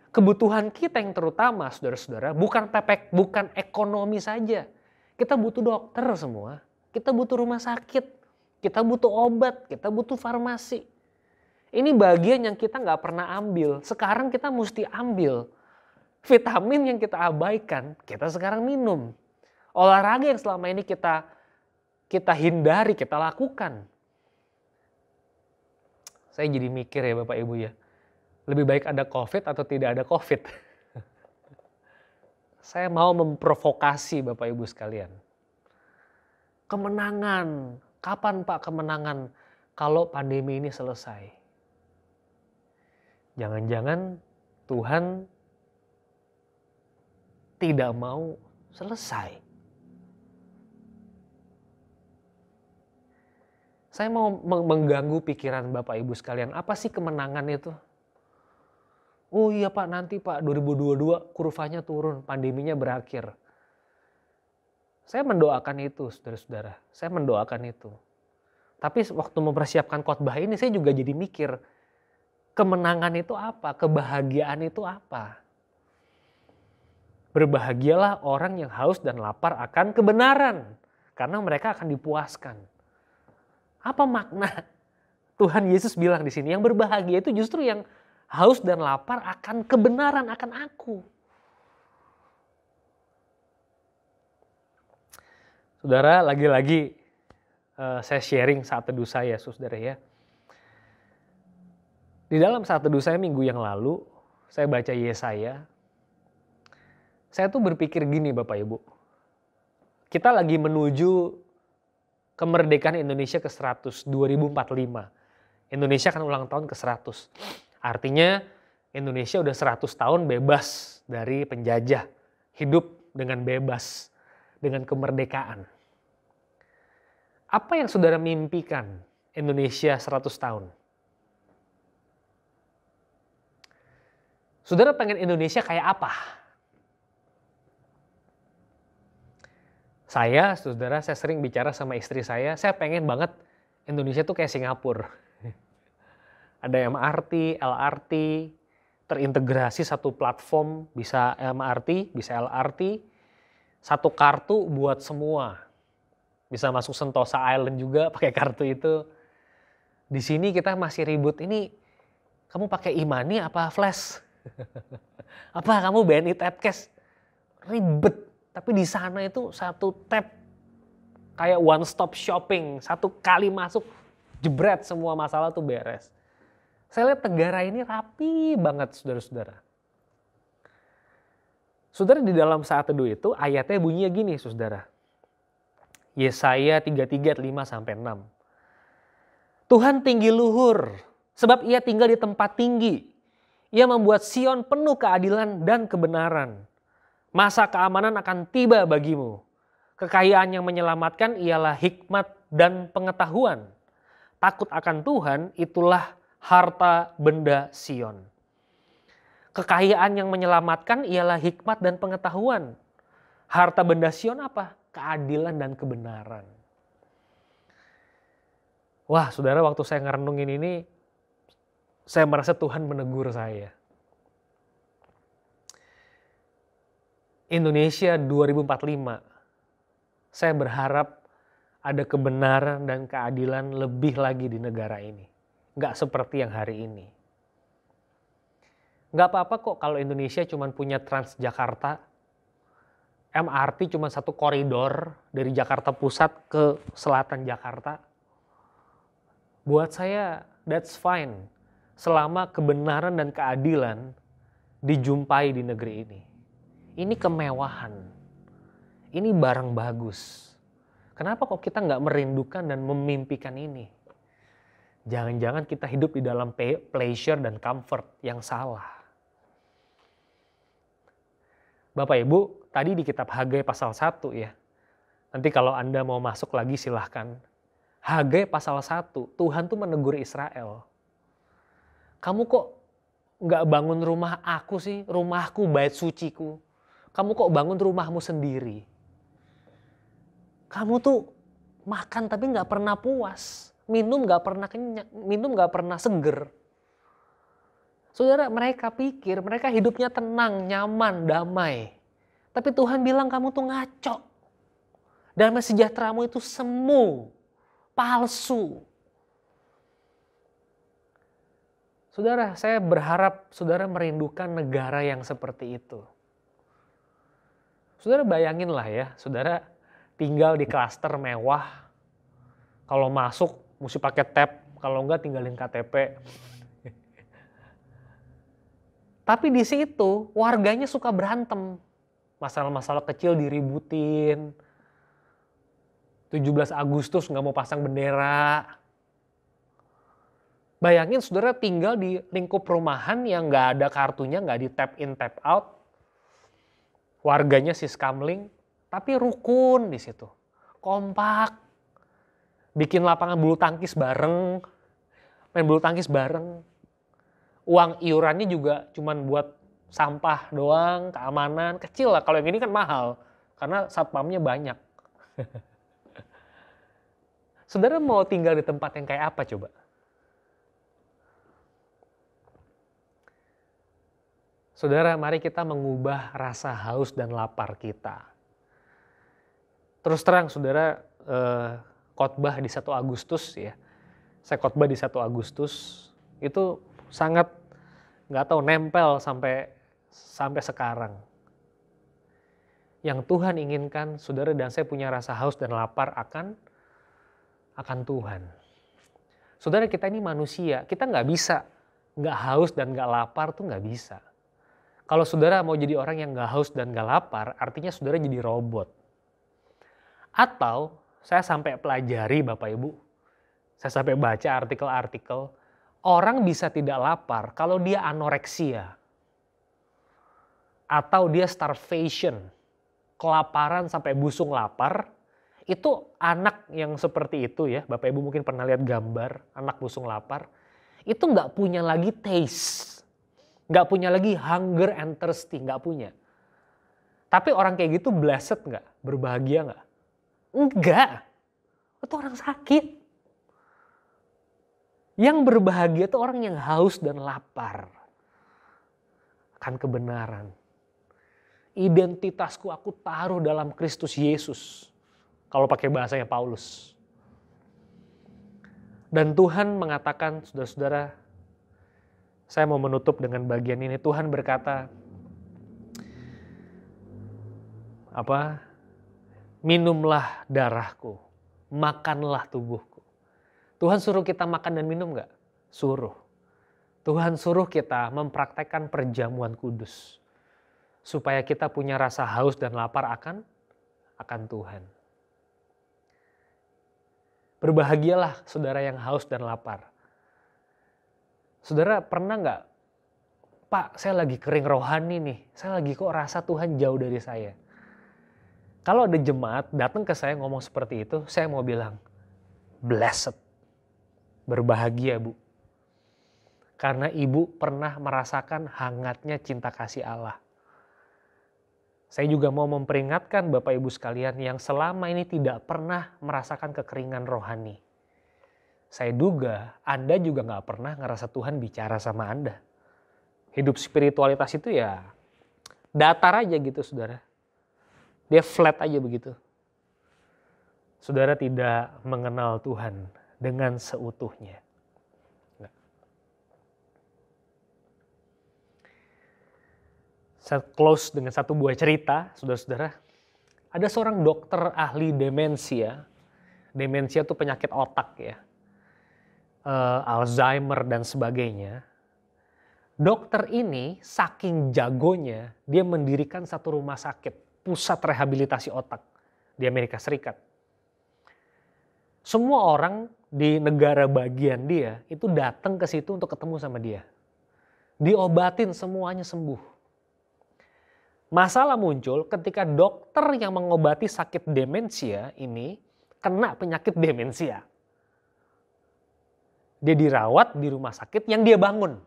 Kebutuhan kita yang terutama saudara-saudara bukan ekonomi saja. Kita butuh dokter semua. Kita butuh rumah sakit. Kita butuh obat. Kita butuh farmasi. Ini bagian yang kita nggak pernah ambil. Sekarang kita mesti ambil. Vitamin yang kita abaikan, kita sekarang minum. Olahraga yang selama ini kita hindari, kita lakukan. Saya jadi mikir ya Bapak Ibu ya. Lebih baik ada COVID atau tidak ada COVID. Saya mau memprovokasi Bapak Ibu sekalian. Kemenangan. Kapan Pak kemenangan kalau pandemi ini selesai? Jangan-jangan Tuhan tidak mau selesai. Saya mau mengganggu pikiran Bapak Ibu sekalian. Apa sih kemenangan itu? Oh iya Pak, nanti Pak 2022 kurvanya turun, pandeminya berakhir. Saya mendoakan itu saudara-saudara. Saya mendoakan itu. Tapi waktu mempersiapkan khotbah ini saya juga jadi mikir. Kemenangan itu apa? Kebahagiaan itu apa? Berbahagialah orang yang haus dan lapar akan kebenaran. Karena mereka akan dipuaskan. Apa makna Tuhan Yesus bilang di sini? Yang berbahagia itu justru yang haus dan lapar akan kebenaran, akan aku. Saudara, lagi-lagi saya sharing saat teduh saya, saudara ya. Di dalam saat teduh saya minggu yang lalu, saya baca Yesaya. Saya tuh berpikir gini Bapak Ibu. Kita lagi menuju kemerdekaan Indonesia ke-100, 2045. Indonesia kan ulang tahun ke-100. Artinya Indonesia udah 100 tahun bebas dari penjajah. Hidup dengan bebas, dengan kemerdekaan. Apa yang saudara mimpikan Indonesia 100 tahun? Saudara pengen Indonesia kayak apa? Saya sering bicara sama istri saya pengen banget Indonesia tuh kayak Singapura. Ada MRT, LRT, terintegrasi satu platform, bisa MRT, bisa LRT, satu kartu buat semua. Bisa masuk Sentosa Island juga pakai kartu itu. Di sini kita masih ribut, ini kamu pakai e-money apa flash? Apa kamu BNI Tap Cash? Ribet. Tapi di sana itu satu tap kayak one stop shopping. Satu kali masuk jebret semua masalah tuh beres. Saya lihat negara ini rapi banget saudara-saudara. Saudara, di dalam saat teduh itu ayatnya bunyinya gini saudara. Yesaya 33 5-6. Tuhan tinggi luhur sebab ia tinggal di tempat tinggi. Ia membuat Sion penuh keadilan dan kebenaran. Masa keamanan akan tiba bagimu. Kekayaan yang menyelamatkan ialah hikmat dan pengetahuan. Takut akan Tuhan itulah harta benda Sion. Kekayaan yang menyelamatkan ialah hikmat dan pengetahuan. Harta benda Sion apa? Keadilan dan kebenaran. Wah, saudara, waktu saya ngerenungin ini, saya merasa Tuhan menegur saya. Indonesia 2045, saya berharap ada kebenaran dan keadilan lebih lagi di negara ini. Nggak seperti yang hari ini. Nggak apa-apa kok kalau Indonesia cuma punya Transjakarta, MRT cuma satu koridor dari Jakarta Pusat ke selatan Jakarta. Buat saya, that's fine. Selama kebenaran dan keadilan dijumpai di negeri ini. Ini kemewahan. Ini barang bagus. Kenapa kok kita nggak merindukan dan memimpikan ini? Jangan-jangan kita hidup di dalam pleasure dan comfort yang salah. Bapak Ibu, tadi di kitab Hagai pasal 1 ya. Nanti kalau Anda mau masuk lagi silahkan. Hagai pasal 1, Tuhan tuh menegur Israel. Kamu kok nggak bangun rumah aku sih, rumahku, bait suciku. Kamu kok bangun rumahmu sendiri. Kamu tuh makan tapi nggak pernah puas. Minum nggak pernah kenyang, minum nggak pernah seger. Saudara, mereka pikir mereka hidupnya tenang, nyaman, damai. Tapi Tuhan bilang kamu tuh ngaco. Damai sejahteramu itu semu, palsu. Saudara, saya berharap saudara merindukan negara yang seperti itu. Saudara bayangin lah ya, saudara tinggal di klaster mewah. Kalau masuk mesti pakai tab, kalau enggak tinggalin KTP. Tapi di situ warganya suka berantem. Masalah-masalah kecil diributin. 17 Agustus nggak mau pasang bendera. Bayangin saudara tinggal di lingkup perumahan yang nggak ada kartunya, nggak di tap in tap out. Warganya siskamling, tapi rukun di situ. Kompak. Bikin lapangan bulu tangkis bareng. Main bulu tangkis bareng. Uang iurannya juga cuman buat sampah doang, keamanan, kecil lah. Kalau yang ini kan mahal, karena satpamnya banyak. Saudara mau tinggal di tempat yang kayak apa coba? Saudara, mari kita mengubah rasa haus dan lapar kita. Terus terang, saudara, khotbah di 1 Agustus ya. Saya khotbah di 1 Agustus, itu sangat nggak tahu nempel sampai sekarang. Yang Tuhan inginkan, saudara dan saya punya rasa haus dan lapar akan Tuhan. Saudara, kita ini manusia, kita nggak bisa nggak haus dan nggak lapar tuh nggak bisa. Kalau saudara mau jadi orang yang nggak haus dan nggak lapar, artinya saudara jadi robot. Atau saya sampai pelajari Bapak Ibu, saya sampai baca artikel-artikel, orang bisa tidak lapar kalau dia anoreksia. Atau dia starvation, kelaparan sampai busung lapar. Itu anak yang seperti itu ya, Bapak Ibu mungkin pernah lihat gambar anak busung lapar. Itu nggak punya lagi taste, nggak punya lagi hunger and thirsty, nggak punya. Tapi orang kayak gitu blessed nggak? Berbahagia nggak? Enggak, itu orang sakit. Yang berbahagia itu orang yang haus dan lapar akan kebenaran. Identitasku aku taruh dalam Kristus Yesus. Kalau pakai bahasanya Paulus. Dan Tuhan mengatakan, saudara-saudara, saya mau menutup dengan bagian ini. Tuhan berkata, minumlah darahku, makanlah tubuhku. Tuhan suruh kita makan dan minum nggak? Suruh. Tuhan suruh kita mempraktekkan perjamuan kudus. Supaya kita punya rasa haus dan lapar akan Tuhan. Berbahagialah saudara yang haus dan lapar. Saudara pernah nggak, Pak, saya lagi kering rohani nih. Saya lagi kok rasa Tuhan jauh dari saya. Kalau ada jemaat datang ke saya ngomong seperti itu, saya mau bilang, blessed. Berbahagia, Bu. Karena ibu pernah merasakan hangatnya cinta kasih Allah. Saya juga mau memperingatkan Bapak Ibu sekalian yang selama ini tidak pernah merasakan kekeringan rohani. Saya duga Anda juga gak pernah ngerasa Tuhan bicara sama Anda. Hidup spiritualitas itu ya datar aja gitu saudara. Dia flat aja begitu. Saudara tidak mengenal Tuhan dengan seutuhnya. Saya close dengan satu buah cerita, saudara-saudara. Ada seorang dokter ahli demensia. Demensia itu penyakit otak ya. Alzheimer dan sebagainya. Dokter ini saking jagonya, dia mendirikan satu rumah sakit, pusat rehabilitasi otak di Amerika Serikat. Semua orang di negara bagian dia itu datang ke situ untuk ketemu sama dia. Diobatin semuanya sembuh. Masalah muncul ketika dokter yang mengobati sakit demensia ini kena penyakit demensia. Dia dirawat di rumah sakit yang dia bangun.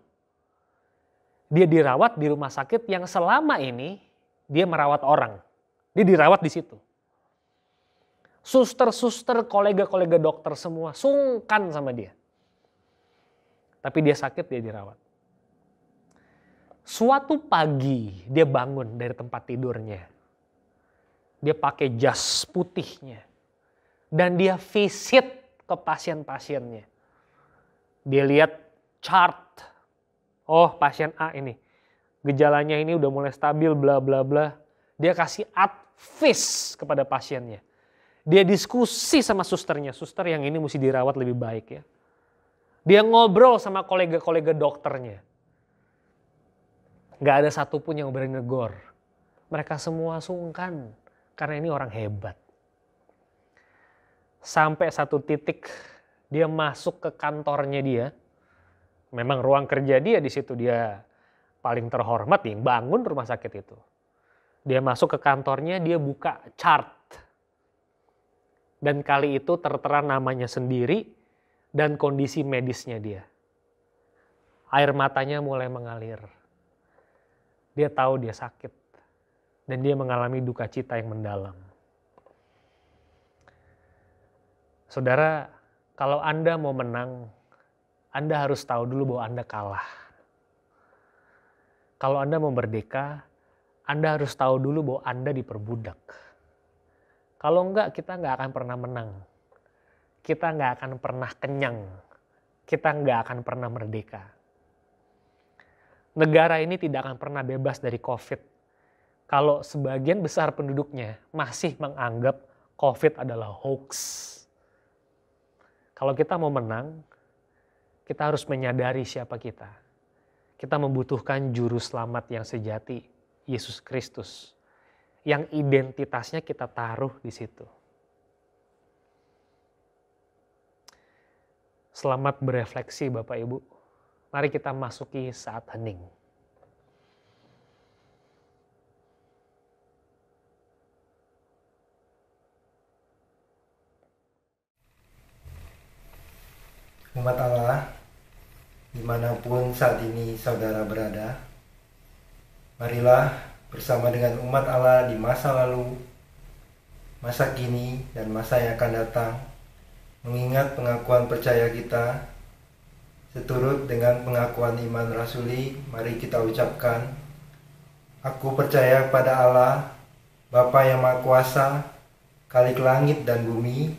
Dia dirawat di rumah sakit yang selama ini dia merawat orang. Dia dirawat di situ. Suster-suster, kolega-kolega dokter semua sungkan sama dia. Tapi dia sakit, dia dirawat. Suatu pagi dia bangun dari tempat tidurnya. Dia pakai jas putihnya. Dan dia visit ke pasien-pasiennya. Dia lihat chart. Oh, pasien A ini. Gejalanya ini udah mulai stabil, bla bla bla. Dia kasih advice kepada pasiennya. Dia diskusi sama susternya. Suster yang ini mesti dirawat lebih baik ya. Dia ngobrol sama kolega-kolega dokternya. Gak ada satupun yang berani negor. Mereka semua sungkan karena ini orang hebat. Sampai satu titik dia masuk ke kantornya dia. Memang ruang kerja dia di situ dia paling terhormat yang bangun rumah sakit itu. Dia masuk ke kantornya, dia buka chart. Dan kali itu tertera namanya sendiri dan kondisi medisnya dia. Air matanya mulai mengalir. Dia tahu dia sakit dan dia mengalami duka cita yang mendalam. Saudara, kalau Anda mau menang, Anda harus tahu dulu bahwa Anda kalah. Kalau Anda mau merdeka, Anda harus tahu dulu bahwa Anda diperbudak. Kalau enggak, kita enggak akan pernah menang. Kita enggak akan pernah kenyang. Kita enggak akan pernah merdeka. Negara ini tidak akan pernah bebas dari COVID. Kalau sebagian besar penduduknya masih menganggap COVID adalah hoax. Kalau kita mau menang, kita harus menyadari siapa kita. Kita membutuhkan juru selamat yang sejati, Yesus Kristus. Yang identitasnya kita taruh di situ. Selamat berefleksi Bapak Ibu. Mari kita masuki saat hening. Umat Allah, dimanapun saat ini saudara berada, marilah bersama dengan umat Allah di masa lalu, masa kini, dan masa yang akan datang, mengingat pengakuan percaya kita. Seturut dengan pengakuan iman rasuli, mari kita ucapkan, aku percaya pada Allah, Bapa yang Maha Kuasa, Khalik langit dan bumi,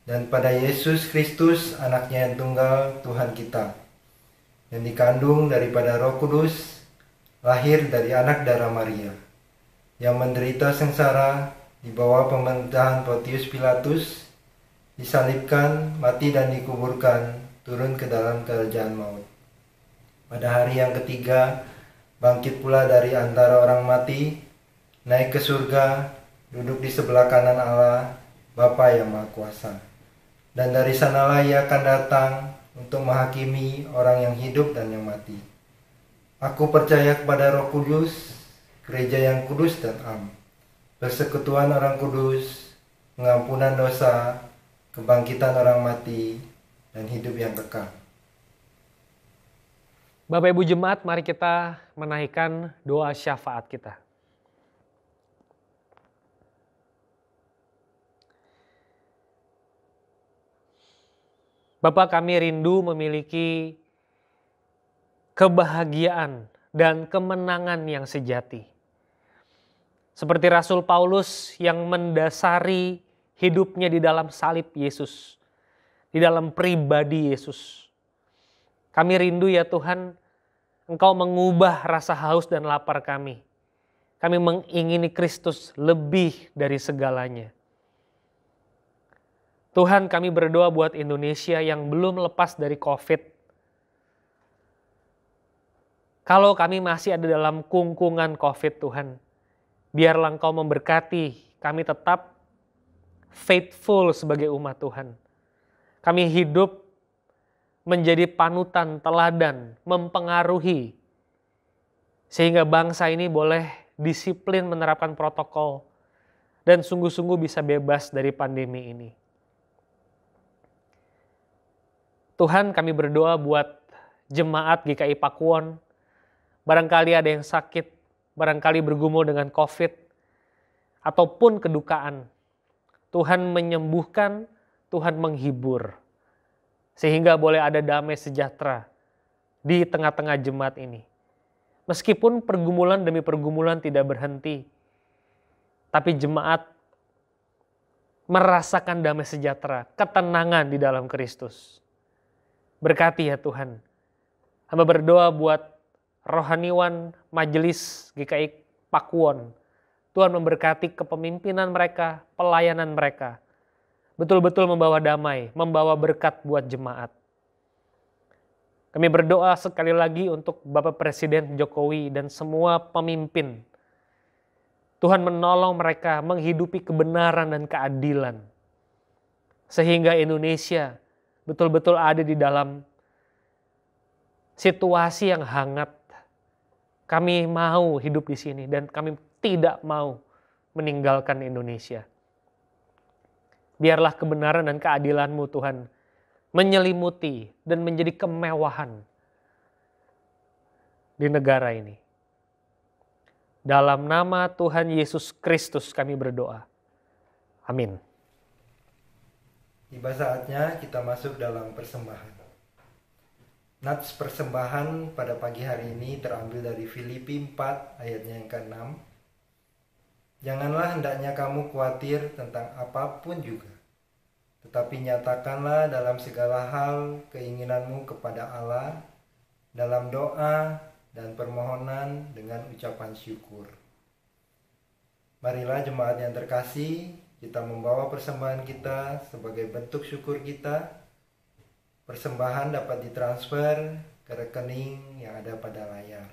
dan pada Yesus Kristus, anaknya yang tunggal, Tuhan kita, yang dikandung daripada Roh Kudus, lahir dari anak darah Maria, yang menderita sengsara di bawah pemerintahan Pontius Pilatus, disalibkan, mati dan dikuburkan, turun ke dalam kerajaan maut. pada hari yang ketiga bangkit pula dari antara orang mati, naik ke surga, duduk di sebelah kanan Allah, Bapa yang Maha Kuasa. Dan dari sanalah ia akan datang untuk menghakimi orang yang hidup dan yang mati. Aku percaya kepada Roh Kudus, gereja yang kudus dan am, persekutuan orang kudus, pengampunan dosa, kebangkitan orang mati, dan hidup yang kekal. Bapak Ibu Jemaat, mari kita menaikkan doa syafaat kita. Bapa, kami rindu memiliki kebahagiaan dan kemenangan yang sejati. Seperti Rasul Paulus yang mendasari hidupnya di dalam salib Yesus, di dalam pribadi Yesus. Kami rindu ya Tuhan, Engkau mengubah rasa haus dan lapar kami. Kami mengingini Kristus lebih dari segalanya. Tuhan, kami berdoa buat Indonesia yang belum lepas dari COVID. Kalau kami masih ada dalam kungkungan COVID Tuhan, biarlah Engkau memberkati kami tetap faithful sebagai umat Tuhan. Kami hidup menjadi panutan, teladan, mempengaruhi. Sehingga bangsa ini boleh disiplin menerapkan protokol dan sungguh-sungguh bisa bebas dari pandemi ini. Tuhan, kami berdoa buat jemaat GKI Pakuwon. Barangkali ada yang sakit, barangkali bergumul dengan COVID, ataupun kedukaan. Tuhan menyembuhkan, Tuhan menghibur. Sehingga boleh ada damai sejahtera di tengah-tengah jemaat ini. Meskipun pergumulan demi pergumulan tidak berhenti, tapi jemaat merasakan damai sejahtera, ketenangan di dalam Kristus. Berkati ya Tuhan. Hamba berdoa buat rohaniwan majelis GKI Pakuwon. Tuhan memberkati kepemimpinan mereka, pelayanan mereka. Betul-betul membawa damai, membawa berkat buat jemaat. Kami berdoa sekali lagi untuk Bapak Presiden Jokowi dan semua pemimpin. Tuhan menolong mereka menghidupi kebenaran dan keadilan. Sehingga Indonesia betul-betul ada di dalam situasi yang hangat. Kami mau hidup di sini dan kami tidak mau meninggalkan Indonesia. Biarlah kebenaran dan keadilan-Mu Tuhan menyelimuti dan menjadi kemewahan di negara ini. Dalam nama Tuhan Yesus Kristus kami berdoa. Amin. Tiba saatnya kita masuk dalam persembahan. Nats persembahan pada pagi hari ini terambil dari Filipi 4 ayatnya yang ke-6. Janganlah hendaknya kamu khawatir tentang apapun juga, tetapi nyatakanlah dalam segala hal keinginanmu kepada Allah dalam doa dan permohonan dengan ucapan syukur. Marilah jemaat yang terkasih, kita membawa persembahan kita sebagai bentuk syukur kita. Persembahan dapat ditransfer ke rekening yang ada pada layar.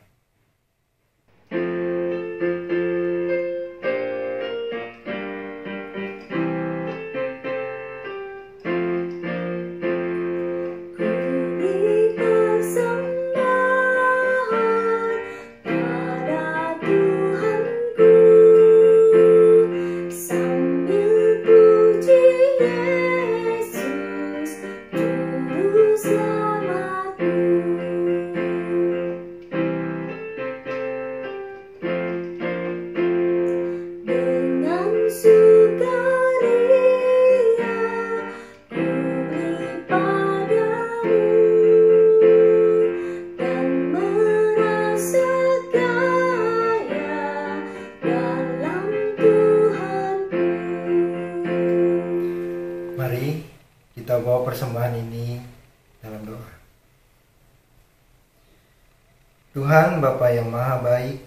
Kita bawa persembahan ini dalam doa. Tuhan Bapa yang Maha Baik,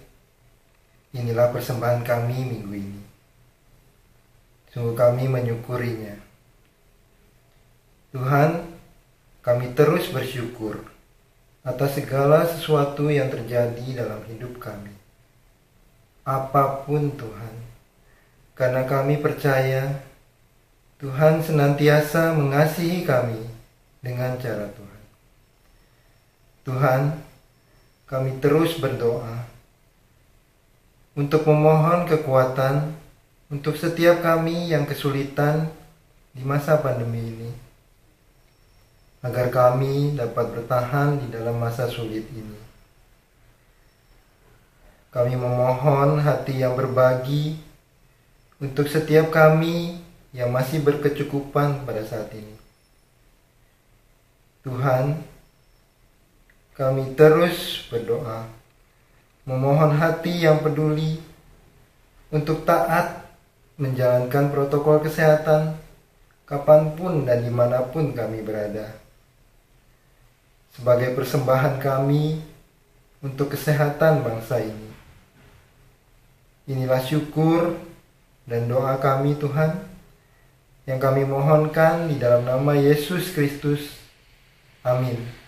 inilah persembahan kami minggu ini. Sungguh kami menyukurinya. Tuhan, kami terus bersyukur atas segala sesuatu yang terjadi dalam hidup kami. Apapun Tuhan, karena kami percaya Tuhan senantiasa mengasihi kami dengan cara Tuhan. Tuhan, kami terus berdoa untuk memohon kekuatan untuk setiap kami yang kesulitan di masa pandemi ini, agar kami dapat bertahan di dalam masa sulit ini. Kami memohon hati yang berbagi untuk setiap kami yang masih berkecukupan pada saat ini. Tuhan, kami terus berdoa, memohon hati yang peduli untuk taat menjalankan protokol kesehatan kapanpun dan dimanapun kami berada. Sebagai persembahan kami untuk kesehatan bangsa ini. Inilah syukur dan doa kami Tuhan, yang kami mohonkan di dalam nama Yesus Kristus. Amin.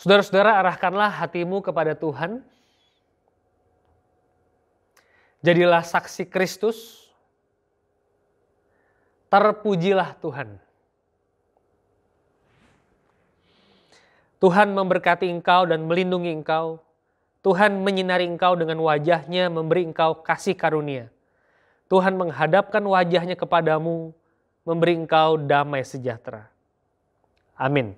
Saudara-saudara, arahkanlah hatimu kepada Tuhan. Jadilah saksi Kristus. Terpujilah Tuhan. Tuhan memberkati engkau dan melindungi engkau. Tuhan menyinari engkau dengan wajahnya, memberi engkau kasih karunia. Tuhan menghadapkan wajahnya kepadamu, memberi engkau damai sejahtera. Amin.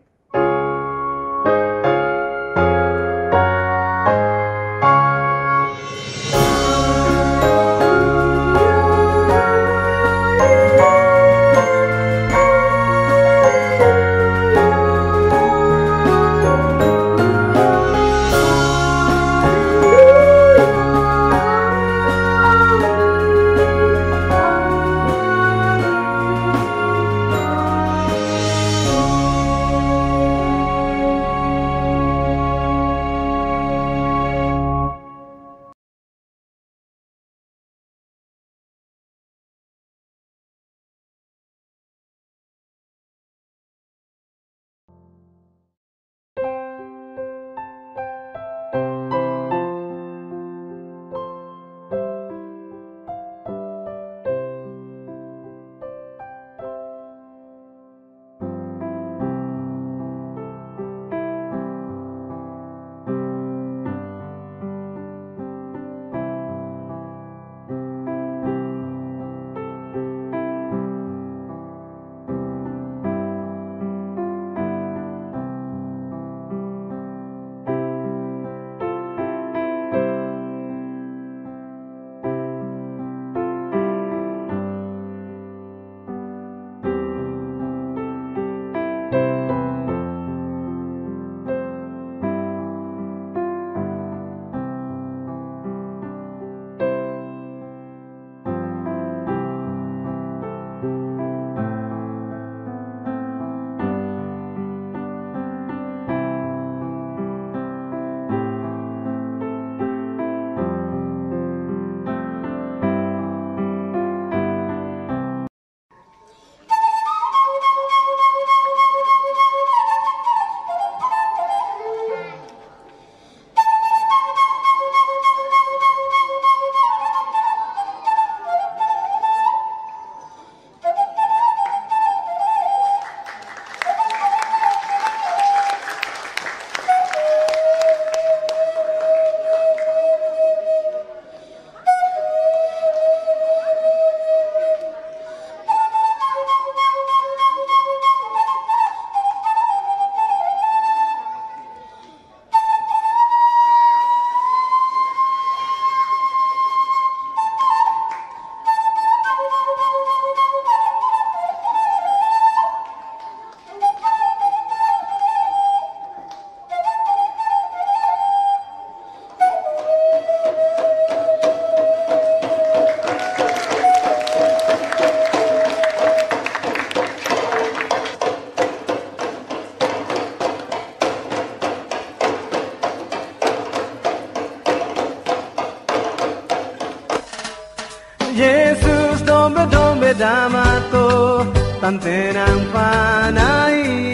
Yesus dombe damato tantenang panai.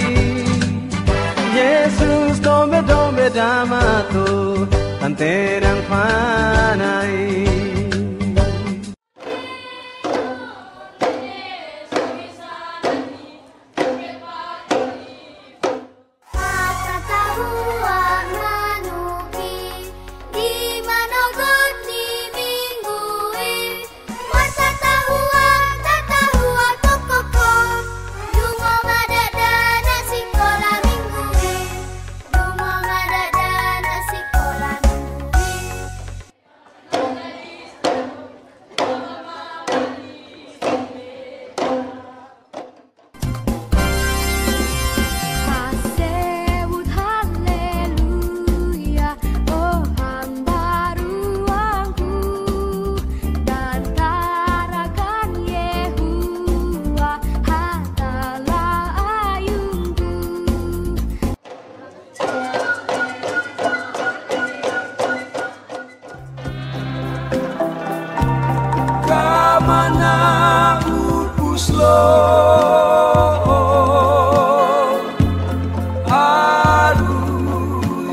Yesus dombe damato tantenang panai. Kamana upus lo harus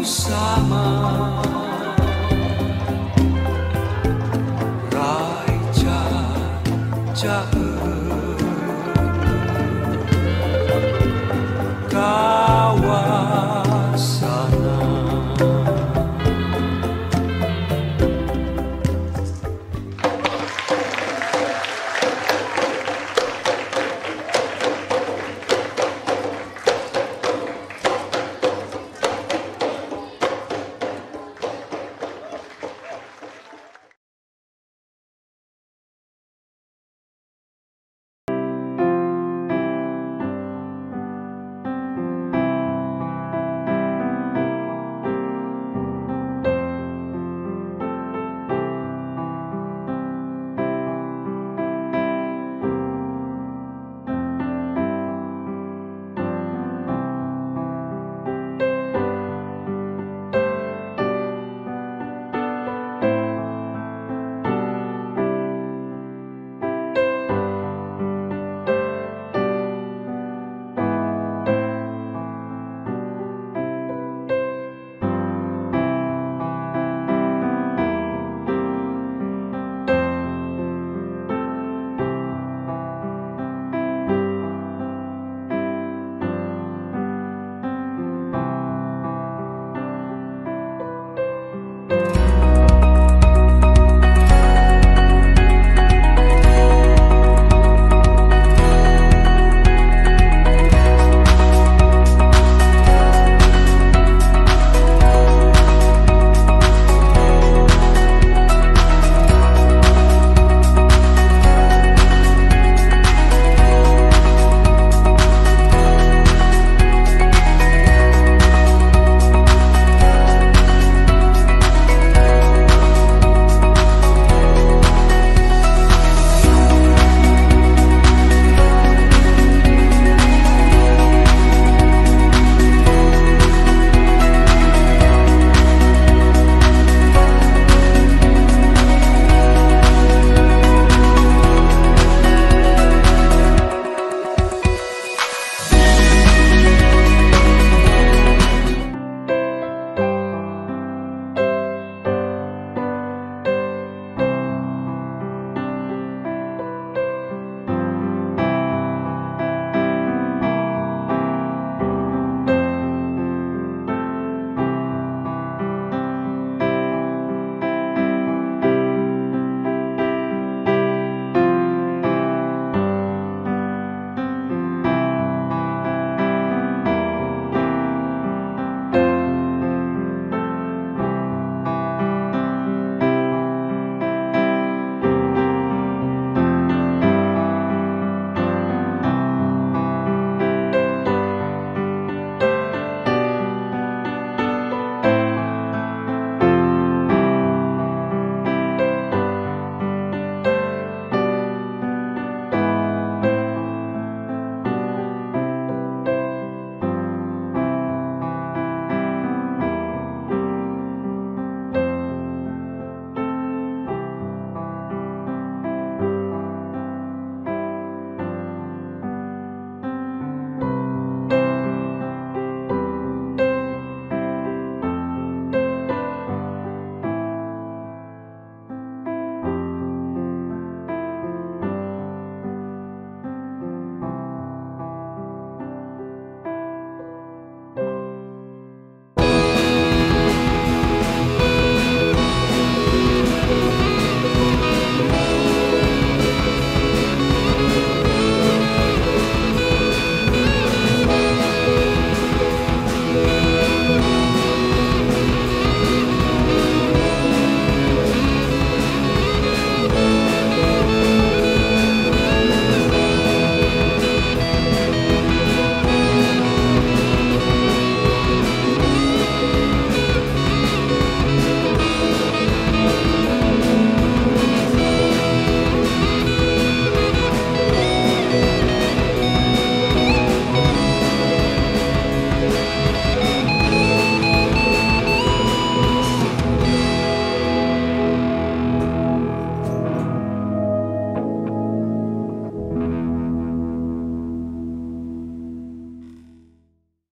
sama Raja